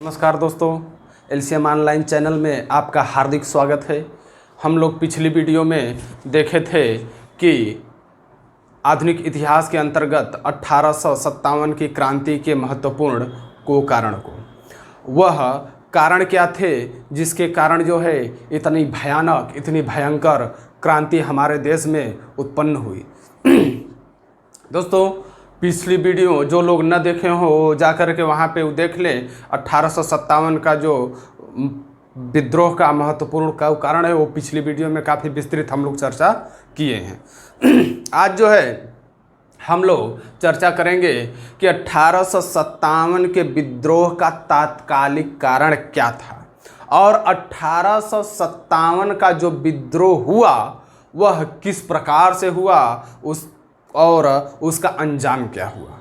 नमस्कार दोस्तों, LCM online channel में आपका हार्दिक स्वागत है। हम लोग पिछली वीडियो में देखे थे कि आधुनिक इतिहास के अंतर्गत 1857 की क्रांति के महत्वपूर्ण कारण को, वह कारण क्या थे जिसके कारण जो है इतनी भयानक, इतनी भयंकर क्रांति हमारे देश में उत्पन्न हुई। दोस्तों, पिछली वीडियो जो लोग न देखे हो वो जा कर के वहाँ पे देख लें। 1857 का जो विद्रोह का महत्वपूर्ण कारण है वो पिछली वीडियो में काफ़ी विस्तृत हम लोग चर्चा किए हैं। आज जो है हम लोग चर्चा करेंगे कि 1857 के विद्रोह का तात्कालिक कारण क्या था और 1857 का जो विद्रोह हुआ वह किस प्रकार से हुआ और उसका अंजाम क्या हुआ।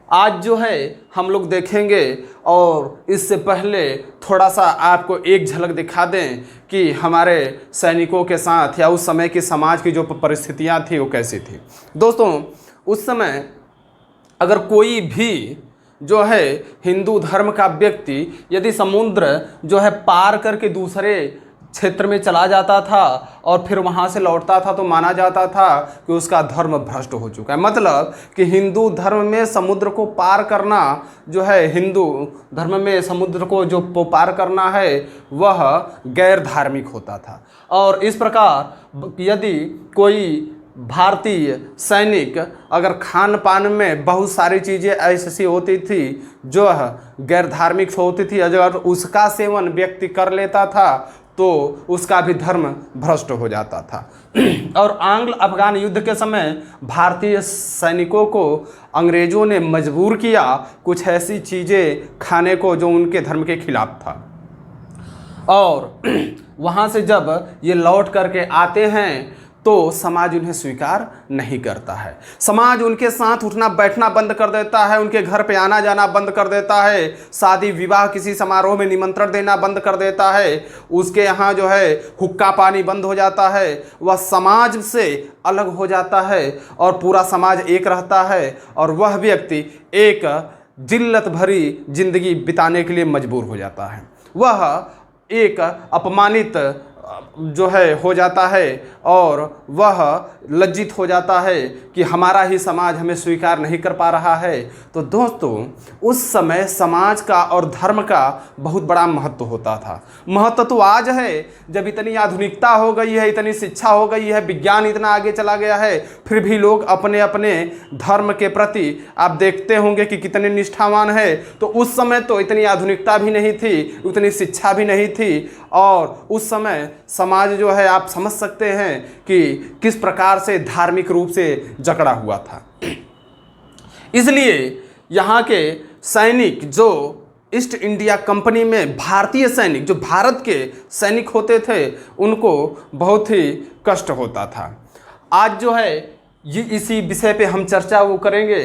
आज जो है हम लोग देखेंगे और इससे पहले थोड़ा सा आपको एक झलक दिखा दें कि हमारे सैनिकों के साथ या उस समय की समाज की जो परिस्थितियां थी वो कैसी थी। दोस्तों, उस समय अगर कोई भी जो है हिंदू धर्म का व्यक्ति यदि समुद्र जो है पार करके दूसरे क्षेत्र में चला जाता था और फिर वहाँ से लौटता था तो माना जाता था कि उसका धर्म भ्रष्ट हो चुका है। मतलब कि हिंदू धर्म में समुद्र को पार करना जो है, हिंदू धर्म में समुद्र को जो पार करना है वह गैर धार्मिक होता था। और इस प्रकार यदि कोई भारतीय सैनिक अगर खान पान में बहुत सारी चीज़ें ऐसी होती थी जो गैर धार्मिक होती थी, अगर उसका सेवन व्यक्ति कर लेता था तो उसका भी धर्म भ्रष्ट हो जाता था। और आंग्ल अफगान युद्ध के समय भारतीय सैनिकों को अंग्रेज़ों ने मजबूर किया कुछ ऐसी चीज़ें खाने को जो उनके धर्म के खिलाफ था। और वहाँ से जब ये लौट करके आते हैं तो समाज उन्हें स्वीकार नहीं करता है। समाज उनके साथ उठना बैठना बंद कर देता है, उनके घर पे आना जाना बंद कर देता है, शादी विवाह किसी समारोह में निमंत्रण देना बंद कर देता है, उसके यहाँ जो है हुक्का पानी बंद हो जाता है, वह समाज से अलग हो जाता है और पूरा समाज एक रहता है और वह व्यक्ति एक जिल्लत भरी जिंदगी बिताने के लिए मजबूर हो जाता है। वह एक अपमानित जो है हो जाता है और वह लज्जित हो जाता है कि हमारा ही समाज हमें स्वीकार नहीं कर पा रहा है। तो दोस्तों, उस समय समाज का और धर्म का बहुत बड़ा महत्व होता था। महत्व तो आज है जब इतनी आधुनिकता हो गई है, इतनी शिक्षा हो गई है, विज्ञान इतना आगे चला गया है, फिर भी लोग अपने अपने धर्म के प्रति आप देखते होंगे कि कितने निष्ठावान है। तो उस समय तो इतनी आधुनिकता भी नहीं थी, उतनी शिक्षा भी नहीं थी और उस समय समाज जो है आप समझ सकते हैं कि किस प्रकार से धार्मिक रूप से जकड़ा हुआ था। इसलिए यहाँ के सैनिक जो ईस्ट इंडिया कंपनी में भारतीय सैनिक जो भारत के सैनिक होते थे उनको बहुत ही कष्ट होता था। आज जो है ये इसी विषय पे हम चर्चा वो करेंगे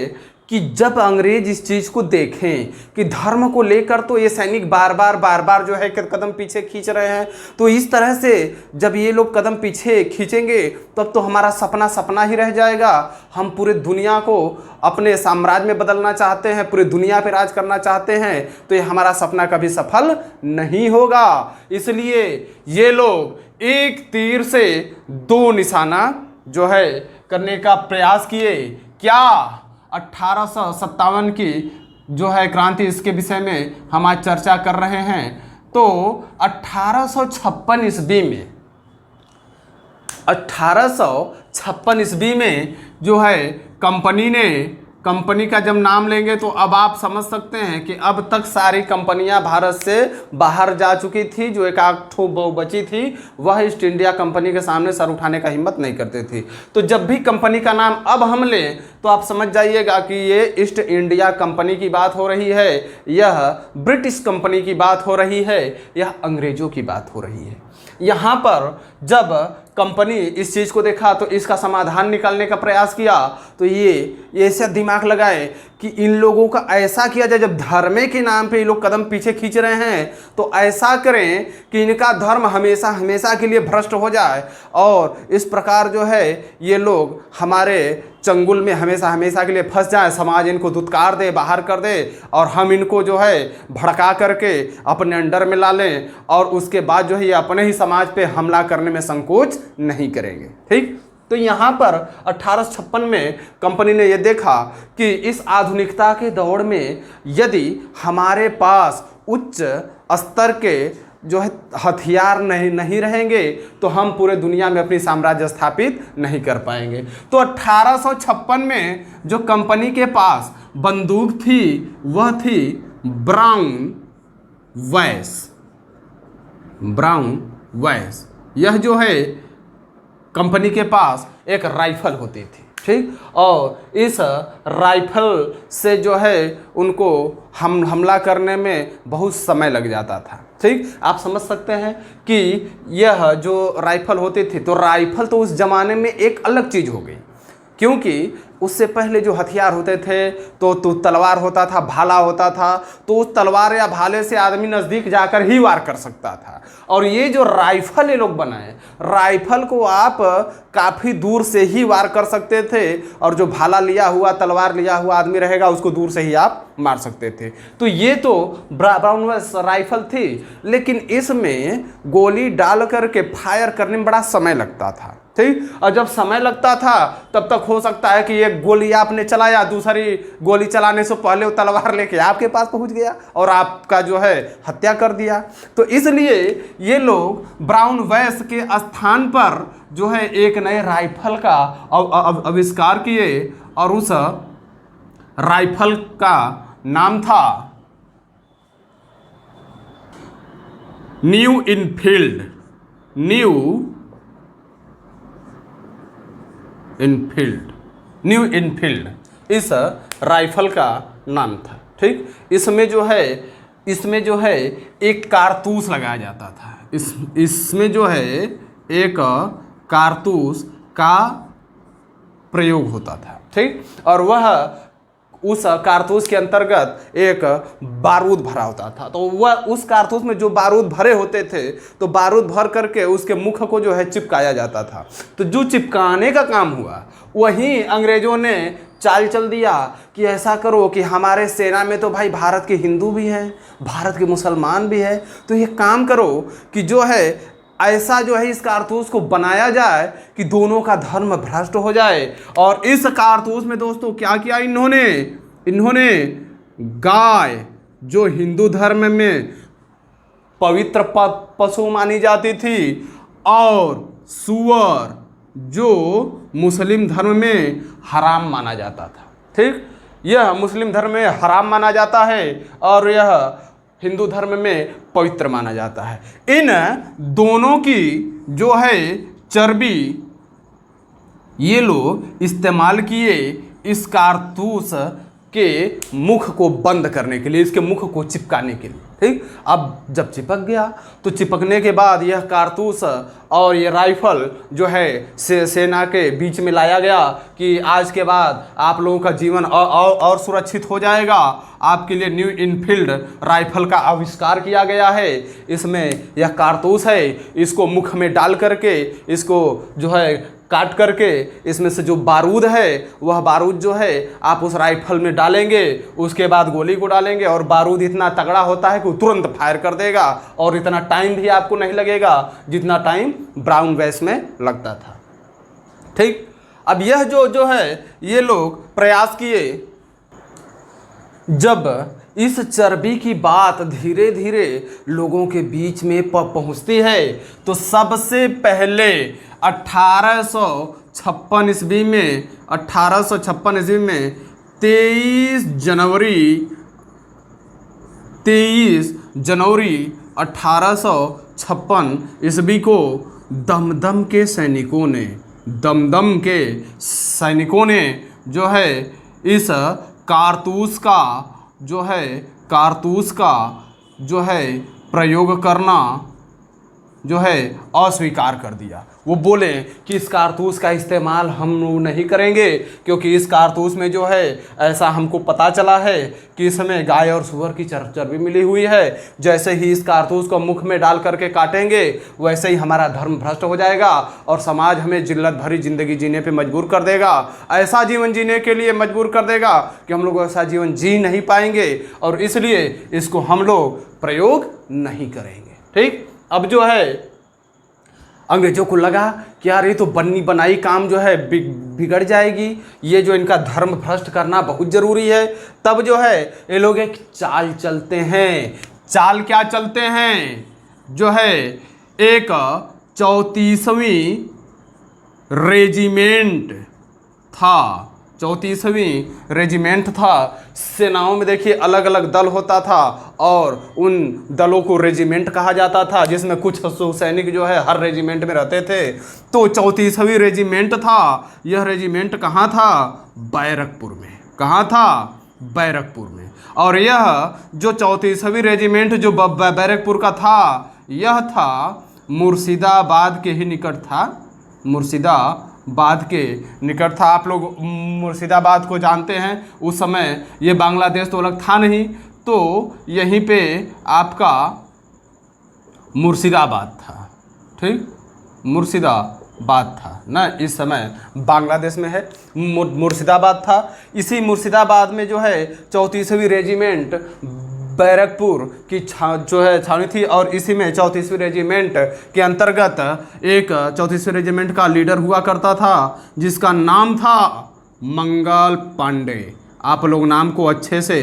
कि जब अंग्रेज इस चीज़ को देखें कि धर्म को लेकर तो ये सैनिक बार बार जो है कदम पीछे खींच रहे हैं, तो इस तरह से जब ये लोग कदम पीछे खींचेंगे तब तो हमारा सपना ही रह जाएगा। हम पूरे दुनिया को अपने साम्राज्य में बदलना चाहते हैं, पूरे दुनिया पर राज करना चाहते हैं, तो ये हमारा सपना कभी सफल नहीं होगा। इसलिए ये लोग एक तीर से दो निशाना जो है करने का प्रयास किए। क्या 1857 की जो है क्रांति, इसके विषय में हम आज चर्चा कर रहे हैं। तो 1856 ईस्वी में जो है कंपनी का जब नाम लेंगे तो अब आप समझ सकते हैं कि अब तक सारी कंपनियां भारत से बाहर जा चुकी थी। जो एक आध ठो बची थी वह ईस्ट इंडिया कंपनी के सामने सर उठाने का हिम्मत नहीं करती थी। तो जब भी कंपनी का नाम अब हम लें तो आप समझ जाइएगा कि ये ईस्ट इंडिया कंपनी की बात हो रही है, यह ब्रिटिश कंपनी की बात हो रही है, यह अंग्रेजों की बात हो रही है। यहाँ पर जब कंपनी इस चीज़ को देखा तो इसका समाधान निकालने का प्रयास किया तो ये ऐसे दिमाग लगाए कि इन लोगों का ऐसा किया जाए, जब धर्म के नाम पे ये लोग कदम पीछे खींच रहे हैं तो ऐसा करें कि इनका धर्म हमेशा हमेशा के लिए भ्रष्ट हो जाए और इस प्रकार जो है ये लोग हमारे चंगुल में हमेशा हमेशा के लिए फंस जाए, समाज इनको दुत्कार दे, बाहर कर दे और हम इनको जो है भड़का करके अपने अंडर में ला लें और उसके बाद जो है ये अपने ही समाज पे हमला करने में संकोच नहीं करेंगे। ठीक, तो यहाँ पर 1856 में कंपनी ने यह देखा कि इस आधुनिकता के दौर में यदि हमारे पास उच्च स्तर के जो है हथियार नहीं रहेंगे तो हम पूरे दुनिया में अपनी साम्राज्य स्थापित नहीं कर पाएंगे। तो 1856 में जो कंपनी के पास बंदूक थी वह थी ब्राउन वैस। यह जो है कंपनी के पास एक राइफल होती थी। ठीक, और इस राइफल से जो है उनको हमला करने में बहुत समय लग जाता था। ठीक, आप समझ सकते हैं कि यह जो राइफल होती थी, तो राइफल तो उस ज़माने में एक अलग चीज़ हो गई, क्योंकि उससे पहले जो हथियार होते थे तो तलवार होता था, भाला होता था, तो उस तलवार या भाले से आदमी नज़दीक जाकर ही वार कर सकता था। और ये जो राइफल ये लोग बनाए, राइफल को आप काफ़ी दूर से ही वार कर सकते थे और जो भाला लिया हुआ, तलवार लिया हुआ आदमी रहेगा उसको दूर से ही आप मार सकते थे। तो ये तो ब्राउन राइफल थी, लेकिन इसमें गोली डाल करके फायर करने में बड़ा समय लगता था। ठीक, और जब समय लगता था तब तक हो सकता है कि एक गोली आपने चलाया, दूसरी गोली चलाने से पहले वो तलवार लेके आपके पास पहुंच गया और आपका जो है हत्या कर दिया। तो इसलिए ये लोग ब्राउन वैस के स्थान पर जो है एक नए राइफल का आविष्कार किए और उस राइफल का नाम था न्यू इनफील्ड इस राइफल का नाम था। ठीक, इसमें जो है एक कारतूस लगाया जाता था। इसमें जो है एक कारतूस का प्रयोग होता था। ठीक, और वह उस कारतूस के अंतर्गत एक बारूद भरा होता था। तो वह उस कारतूस में जो बारूद भरे होते थे तो बारूद भर करके उसके मुख को जो है चिपकाया जाता था। तो जो चिपकाने का काम हुआ वहीं अंग्रेजों ने चाल चल दिया कि ऐसा करो कि हमारे सेना में तो भाई भारत के हिंदू भी हैं, भारत के मुसलमान भी हैं, तो ये काम करो कि जो है ऐसा जो है इस कारतूस को बनाया जाए कि दोनों का धर्म भ्रष्ट हो जाए। और इस कारतूस में दोस्तों क्या किया इन्होंने गाय, जो हिंदू धर्म में पवित्र पशु मानी जाती थी, और सूअर, जो मुस्लिम धर्म में हराम माना जाता था। ठीक, यह मुस्लिम धर्म में हराम माना जाता है और यह हिंदू धर्म में पवित्र माना जाता है। इन दोनों की जो है चर्बी ये लोग इस्तेमाल किए इस कारतूस के मुख को बंद करने के लिए, इसके मुख को चिपकाने के लिए। ठीक, अब जब चिपक गया तो चिपकने के बाद यह कारतूस और ये राइफल जो है सेना के बीच में लाया गया कि आज के बाद आप लोगों का जीवन और सुरक्षित हो जाएगा। आपके लिए न्यू इनफील्ड राइफल का आविष्कार किया गया है। इसमें यह कारतूस है, इसको मुख में डाल करके इसको जो है काट करके इसमें से जो बारूद है वह बारूद जो है आप उस राइफल में डालेंगे, उसके बाद गोली को डालेंगे और बारूद इतना तगड़ा होता है कि तुरंत फायर कर देगा और इतना टाइम भी आपको नहीं लगेगा जितना टाइम ब्राउन वैस में लगता था। ठीक, अब यह जो है ये लोग प्रयास किए। जब इस चर्बी की बात धीरे धीरे लोगों के बीच में पहुंचती है तो सबसे पहले 1856 ईस्वी में 23 जनवरी 1856 ईस्वी को दमदम के सैनिकों ने जो है इस कारतूस का जो है प्रयोग करना जो है अस्वीकार कर दिया। वो बोले कि इस कारतूस का इस्तेमाल हम नहीं करेंगे, क्योंकि इस कारतूस में जो है ऐसा हमको पता चला है कि इसमें गाय और सूअर की चर्बी मिली हुई है। जैसे ही इस कारतूस को मुख में डाल करके काटेंगे वैसे ही हमारा धर्म भ्रष्ट हो जाएगा और समाज हमें जिल्लत भरी ज़िंदगी जीने पे मजबूर कर देगा, ऐसा जीवन जीने के लिए मजबूर कर देगा कि हम लोग ऐसा जीवन जी नहीं पाएंगे, और इसलिए इसको हम लोग प्रयोग नहीं करेंगे। ठीक, अब जो है अंग्रेजों को लगा कि यार ये तो बनी बनाई काम जो है बिगड़ जाएगी, ये जो इनका धर्म भ्रष्ट करना बहुत ज़रूरी है। तब जो है ये लोग एक चाल चलते हैं। चाल क्या चलते हैं? जो है एक 34वीं रेजिमेंट था, 34वीं रेजिमेंट था। सेनाओं में देखिए अलग अलग दल होता था और उन दलों को रेजिमेंट कहा जाता था, जिसमें कुछ सैनिक जो है हर रेजिमेंट में रहते थे। तो 34वीं रेजिमेंट था। यह रेजिमेंट कहाँ था? बैरकपुर में। कहाँ था? बैरकपुर में। और यह जो 34वीं रेजिमेंट जो बैरकपुर का था, यह था मुर्शिदाबाद के ही निकट था। मुर्शिदाबाद के निकट था। आप लोग मुर्शिदाबाद को जानते हैं, उस समय ये बांग्लादेश तो अलग था नहीं, तो यहीं पे आपका मुर्शिदाबाद था। ठीक, मुर्शिदाबाद था ना, इस समय बांग्लादेश में है, मुर्शिदाबाद था। इसी मुर्शिदाबाद में जो है 34वीं रेजिमेंट बैरकपुर की जो है छावनी थी, और इसी में 34वीं रेजिमेंट के अंतर्गत एक 34वीं रेजिमेंट का लीडर हुआ करता था जिसका नाम था मंगल पांडे। आप लोग नाम को अच्छे से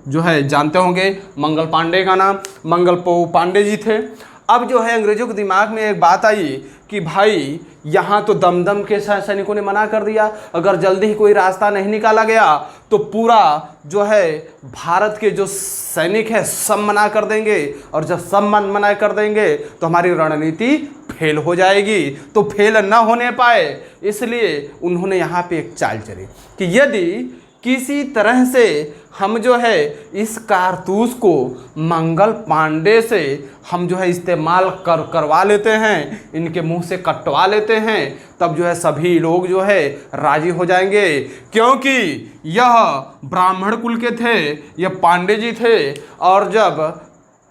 जो है जानते होंगे। मंगल पांडे का नाम मंगल पांडे जी थे। अब जो है अंग्रेजों के दिमाग में एक बात आई कि भाई यहाँ तो दमदम के सैनिकों ने मना कर दिया, अगर जल्दी ही कोई रास्ता नहीं निकाला गया तो पूरा जो है भारत के जो सैनिक है सब मना कर देंगे, और जब सब मना कर देंगे तो हमारी रणनीति फेल हो जाएगी। तो फेल न होने पाए इसलिए उन्होंने यहाँ पे एक चाल चली कि यदि किसी तरह से हम जो है इस कारतूस को मंगल पांडे से हम जो है इस्तेमाल करवा लेते हैं, इनके मुंह से कटवा लेते हैं, तब जो है सभी लोग जो है राजी हो जाएंगे, क्योंकि यह ब्राह्मण कुल के थे, यह पांडे जी थे। और जब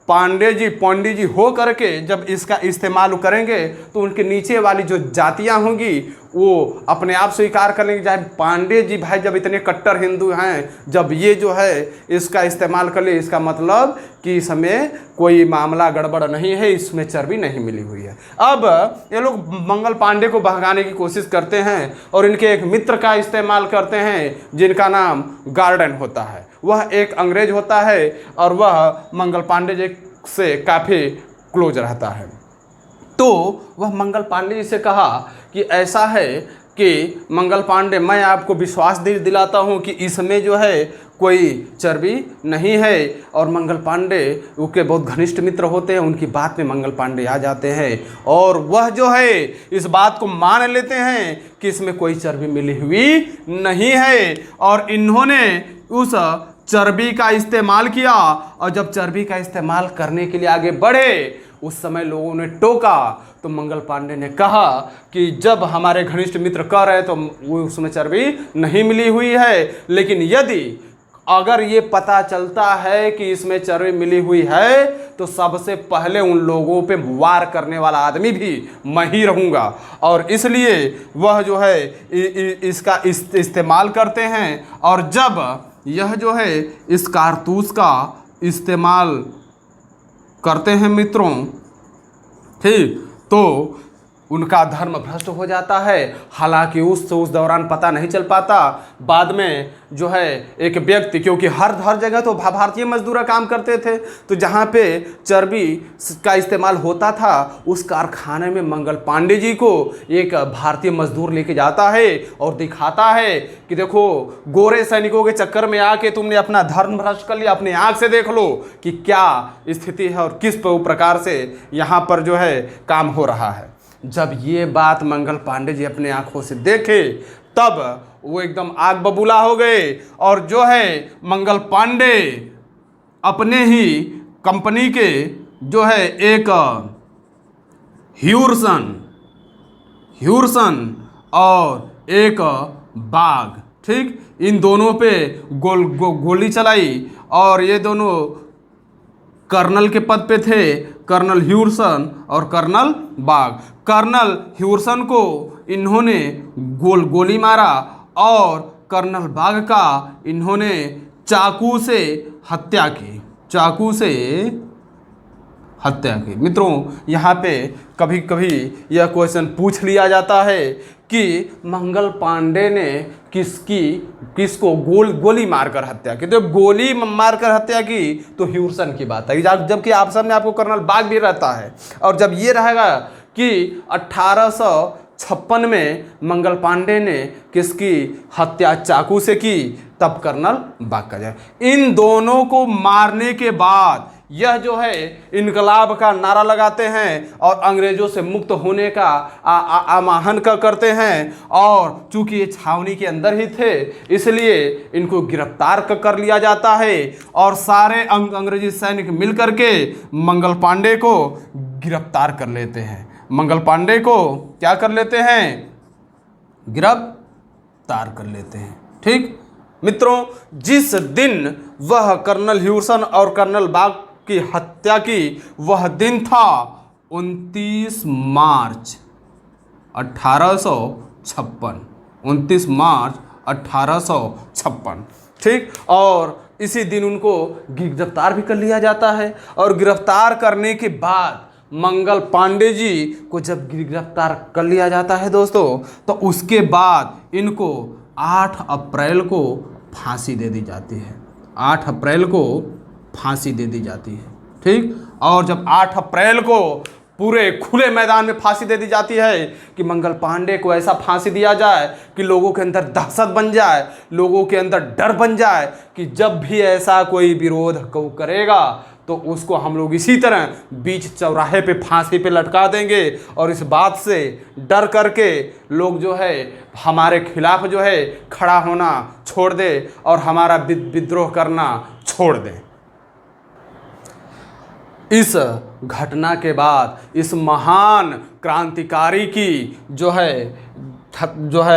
पंडित जी हो करके जब इसका इस्तेमाल करेंगे तो उनके नीचे वाली जो जातियां होंगी वो अपने आप स्वीकार कर लेंगे, चाहे पांडे जी भाई जब इतने कट्टर हिंदू हैं, जब ये जो है इसका इस्तेमाल कर ले, इसका मतलब कि इसमें कोई मामला गड़बड़ नहीं है, इसमें चर्बी नहीं मिली हुई है। अब ये लोग मंगल पांडे को भगाने की कोशिश करते हैं और इनके एक मित्र का इस्तेमाल करते हैं जिनका नाम गार्डन होता है। वह एक अंग्रेज होता है और वह मंगल पांडे जी से काफ़ी क्लोज रहता है। तो वह मंगल पांडे जी से कहा कि ऐसा है कि मंगल पांडे, मैं आपको विश्वास दिलाता हूँ कि इसमें जो है कोई चर्बी नहीं है। और मंगल पांडे उनके बहुत घनिष्ठ मित्र होते हैं, उनकी बात में मंगल पांडे आ जाते हैं और वह जो है इस बात को मान लेते हैं कि इसमें कोई चर्बी मिली हुई नहीं है। और इन्होंने उस चर्बी का इस्तेमाल किया, और जब चर्बी का इस्तेमाल करने के लिए आगे बढ़े उस समय लोगों ने टोका, तो मंगल पांडे ने कहा कि जब हमारे घनिष्ठ मित्र कह रहे तो वो उसमें चर्बी नहीं मिली हुई है, लेकिन यदि अगर ये पता चलता है कि इसमें चर्बी मिली हुई है तो सबसे पहले उन लोगों पे वार करने वाला आदमी भी मैं ही रहूँगा। और इसलिए वह जो है इसका इस्तेमाल करते हैं, और जब यह जो है इस कारतूस का इस्तेमाल करते हैं मित्रों, ठीक, तो उनका धर्म भ्रष्ट हो जाता है। हालांकि उस दौरान पता नहीं चल पाता। बाद में जो है एक व्यक्ति, क्योंकि हर जगह तो भारतीय मजदूर काम करते थे, तो जहाँ पे चर्बी का इस्तेमाल होता था उस कारखाने में मंगल पांडे जी को एक भारतीय मजदूर लेके जाता है और दिखाता है कि देखो गोरे सैनिकों के चक्कर में आके तुमने अपना धर्म भ्रष्ट कर लिया, अपने आँख से देख लो कि क्या स्थिति है और किस प्रकार से यहाँ पर जो है काम हो रहा है। जब ये बात मंगल पांडे जी अपने आंखों से देखे तब वो एकदम आग बबूला हो गए, और जो है मंगल पांडे अपने ही कंपनी के जो है एक ह्यूरसन और एक बाघ, ठीक, इन दोनों पे गोली चलाई और ये दोनों कर्नल के पद पे थे, कर्नल ह्यूरसन और कर्नल बाघ। कर्नल ह्यूरसन को इन्होंने गोली मारा और कर्नल बाघ का इन्होंने चाकू से हत्या की। मित्रों, यहाँ पे कभी कभी यह क्वेश्चन पूछ लिया जाता है कि मंगल पांडे ने किसको गोली मारकर हत्या की। तो गोली मारकर हत्या की तो ह्यूरसन की बात है, जबकि आप सामने आपको कर्नल बाघ भी रहता है। और जब ये रहेगा कि 1856 में मंगल पांडे ने किसकी हत्या चाकू से की, तब कर्नल बाघ का जाए। इन दोनों को मारने के बाद यह जो है इनकलाब का नारा लगाते हैं और अंग्रेजों से मुक्त होने का आह्वान करते हैं। और चूंकि ये छावनी के अंदर ही थे, इसलिए इनको गिरफ्तार कर लिया जाता है और सारे अंग्रेजी सैनिक मिलकर के मंगल पांडे को गिरफ्तार कर लेते हैं। मंगल पांडे को क्या कर लेते हैं? गिरफ्तार कर लेते हैं। ठीक मित्रों, जिस दिन वह कर्नल ह्यूरसन और कर्नल बाघ की हत्या की, वह दिन था 29 मार्च 1856। 29 मार्च 1856। ठीक, और इसी दिन उनको गिरफ्तार भी कर लिया जाता है। और गिरफ्तार करने के बाद मंगल पांडे जी को जब गिरफ्तार कर लिया जाता है दोस्तों, तो उसके बाद इनको 8 अप्रैल को फांसी दे दी जाती है। 8 अप्रैल को फांसी दे दी जाती है। ठीक, और जब 8 अप्रैल को पूरे खुले मैदान में फांसी दे दी जाती है कि मंगल पांडे को ऐसा फांसी दिया जाए कि लोगों के अंदर दहशत बन जाए, लोगों के अंदर डर बन जाए कि जब भी ऐसा कोई विरोध करेगा तो उसको हम लोग इसी तरह बीच चौराहे पे फांसी पे लटका देंगे। और इस बात से डर करके लोग जो है हमारे खिलाफ जो है खड़ा होना छोड़ दे और हमारा विद्रोह करना छोड़ दें। इस घटना के बाद इस महान क्रांतिकारी की जो है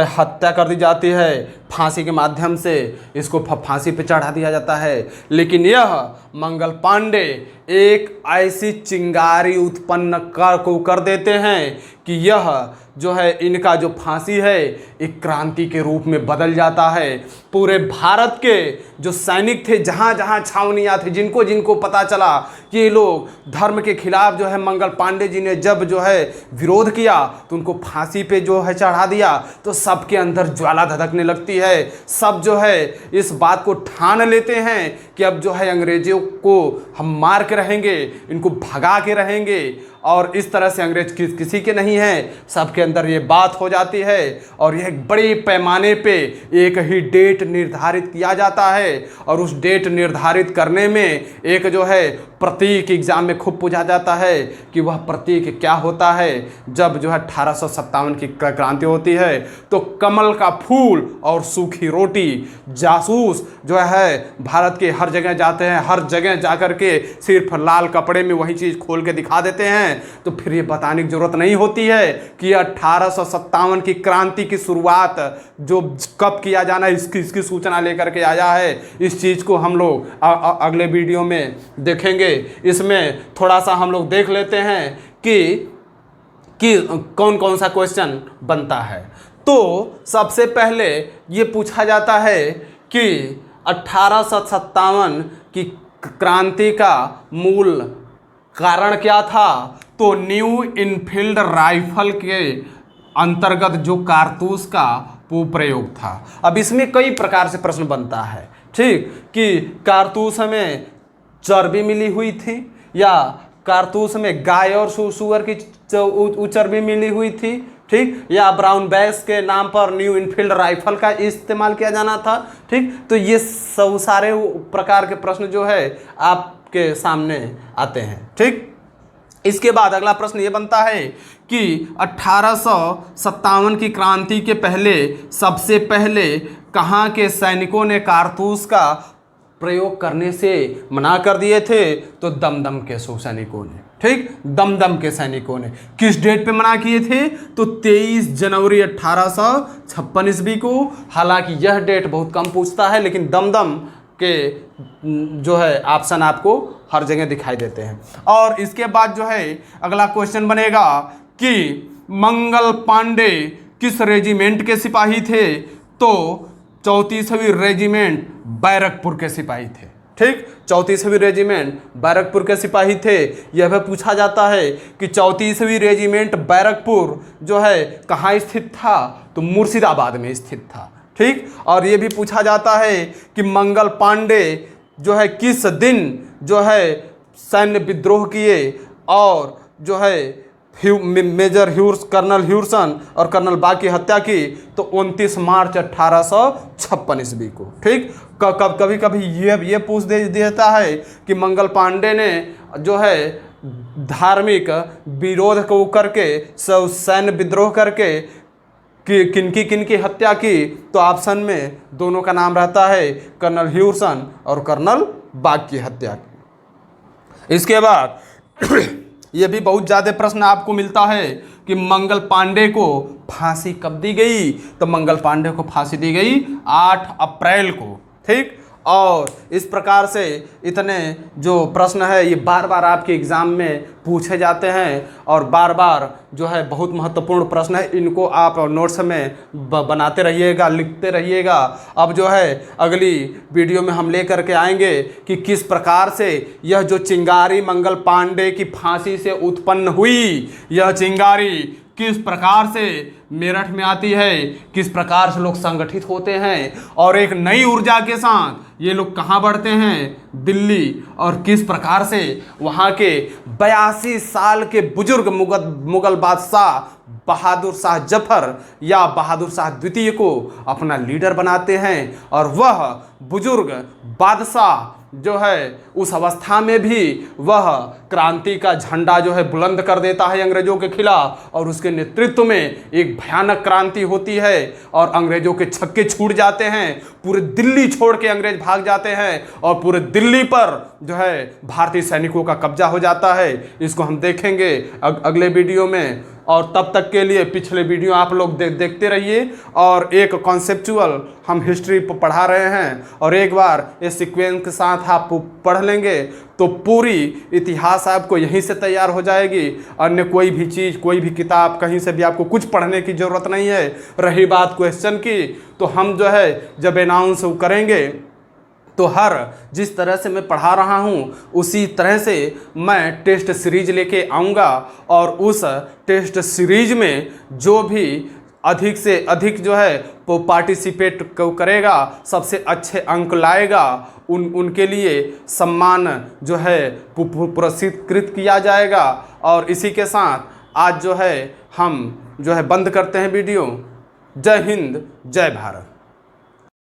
हत्या कर दी जाती है। फांसी के माध्यम से इसको फांसी पे चढ़ा दिया जाता है। लेकिन यह मंगल पांडे एक ऐसी चिंगारी उत्पन्न कर देते हैं कि यह जो है इनका जो फांसी है एक क्रांति के रूप में बदल जाता है। पूरे भारत के जो सैनिक थे, जहाँ जहाँ छावनियाँ थी, जिनको जिनको पता चला कि ये लोग धर्म के खिलाफ जो है मंगल पांडे जी ने जब जो है विरोध किया तो उनको फांसी पे जो है चढ़ा दिया, तो सबके अंदर ज्वाला धधकने लगती है। सब जो है इस बात को ठान लेते हैं कि अब जो है अंग्रेजों को हम मार के रहेंगे, इनको भगा के रहेंगे। और इस तरह से अंग्रेज किसी के नहीं है, सबके अंदर ये बात हो जाती है। और यह बड़े पैमाने पे एक ही डेट निर्धारित किया जाता है। और उस डेट निर्धारित करने में एक जो है प्रतीक एग्जाम में खूब पूछा जाता है कि वह प्रतीक क्या होता है। जब जो है 1857 की क्रांति होती है तो कमल का फूल और सूखी रोटी, जासूस जो है भारत के हर जगह जाते हैं, हर जगह जाकर के सिर्फ लाल कपड़े में वही चीज़ खोल के दिखा देते हैं। तो फिर ये बताने की जरूरत नहीं होती है कि 1857 की क्रांति की शुरुआत जो कब किया जाना है, इसकी सूचना लेकर के आया है। इस चीज़ को हम लोग अगले वीडियो में देखेंगे। इसमें थोड़ा सा हम लोग देख लेते हैं कि कौन कौन सा क्वेश्चन बनता है। तो सबसे पहले ये पूछा जाता है कि 1857 की क्रांति का मूल कारण क्या था। तो न्यू इनफील्ड राइफल के अंतर्गत जो कारतूस का प्रयोग था। अब इसमें कई प्रकार से प्रश्न बनता है, ठीक, कि कारतूस में चर्बी मिली हुई थी या कारतूस में गाय और सुअर की चर्बी मिली हुई थी, ठीक, या ब्राउन बैस के नाम पर न्यू इनफील्ड राइफल का इस्तेमाल किया जाना था। ठीक, तो ये सब सारे प्रकार के प्रश्न जो है आपके सामने आते हैं। ठीक, इसके बाद अगला प्रश्न ये बनता है कि 1857 की क्रांति के पहले सबसे पहले कहाँ के सैनिकों ने कारतूस का प्रयोग करने से मना कर दिए थे। तो दमदम के सैनिकों ने। ठीक। दमदम के सैनिकों ने किस डेट पे मना किए थे? तो 23 जनवरी 1856 ईस्वी को। हालांकि यह डेट बहुत कम पूछता है, लेकिन दमदम के जो है ऑप्शन आपको हर जगह दिखाई देते हैं। और इसके बाद जो है अगला क्वेश्चन बनेगा कि मंगल पांडे किस रेजिमेंट के सिपाही थे? तो 34वीं रेजिमेंट बैरकपुर के सिपाही थे। ठीक, 34वीं रेजिमेंट बैरकपुर के सिपाही थे। यह भी पूछा जाता है कि 34वीं रेजिमेंट बैरकपुर जो है कहाँ स्थित था? तो मुर्शिदाबाद में स्थित था। ठीक, और ये भी पूछा जाता है कि मंगल पांडे जो है किस दिन जो है सैन्य विद्रोह किए और जो है मेजर ह्यूर्स, कर्नल ह्यूर्सन और कर्नल बाग की हत्या की? तो 29 मार्च 1856 ईस्वी को। ठीक, कभी कभी ये पूछ देता है कि मंगल पांडे ने जो है धार्मिक विरोध को करके सैन्य विद्रोह करके कि किनकी हत्या की? तो ऑप्शन में दोनों का नाम रहता है, कर्नल ह्यूर्सन और कर्नल बाग की हत्या की। इसके बाद ये भी बहुत ज़्यादा प्रश्न आपको मिलता है कि मंगल पांडे को फांसी कब दी गई? तो मंगल पांडे को फांसी दी गई 8 अप्रैल को। ठीक, और इस प्रकार से इतने जो प्रश्न है ये बार बार आपके एग्ज़ाम में पूछे जाते हैं और बार बार जो है बहुत महत्वपूर्ण प्रश्न है। इनको आप नोट्स में बनाते रहिएगा, लिखते रहिएगा। अब जो है अगली वीडियो में हम लेकर के आएंगे कि किस प्रकार से यह जो चिंगारी मंगल पांडे की फांसी से उत्पन्न हुई, यह चिंगारी किस प्रकार से मेरठ में आती है, किस प्रकार से लोग संगठित होते हैं और एक नई ऊर्जा के साथ ये लोग कहाँ बढ़ते हैं? दिल्ली। और किस प्रकार से वहाँ के 82 साल के बुजुर्ग मुगल बादशाह बहादुर शाह जफर या बहादुर शाह द्वितीय को अपना लीडर बनाते हैं और वह बुजुर्ग बादशाह जो है उस अवस्था में भी वह क्रांति का झंडा जो है बुलंद कर देता है अंग्रेजों के खिलाफ और उसके नेतृत्व में एक भयानक क्रांति होती है और अंग्रेजों के छक्के छूट जाते हैं। पूरे दिल्ली छोड़ के अंग्रेज भाग जाते हैं और पूरे दिल्ली पर जो है भारतीय सैनिकों का कब्जा हो जाता है। इसको हम देखेंगे अगले वीडियो में। और तब तक के लिए पिछले वीडियो आप लोग देखते रहिए और एक कॉन्सेप्चुअल हम हिस्ट्री पढ़ा रहे हैं और एक बार इस सीक्वेंस के साथ आप पढ़ लेंगे तो पूरी इतिहास आपको यहीं से तैयार हो जाएगी। अन्य कोई भी चीज़, कोई भी किताब, कहीं से भी आपको कुछ पढ़ने की ज़रूरत नहीं है। रही बात क्वेश्चन की, तो हम जो है जब अनाउंस करेंगे तो हर जिस तरह से मैं पढ़ा रहा हूँ उसी तरह से मैं टेस्ट सीरीज लेके आऊँगा और उस टेस्ट सीरीज में जो भी अधिक से अधिक जो है वो पार्टिसिपेट करेगा, सबसे अच्छे अंक लाएगा, उनके लिए सम्मान जो है पुरस्कृत किया जाएगा। और इसी के साथ आज जो है हम जो है बंद करते हैं वीडियो। जय हिंद, जय भारत।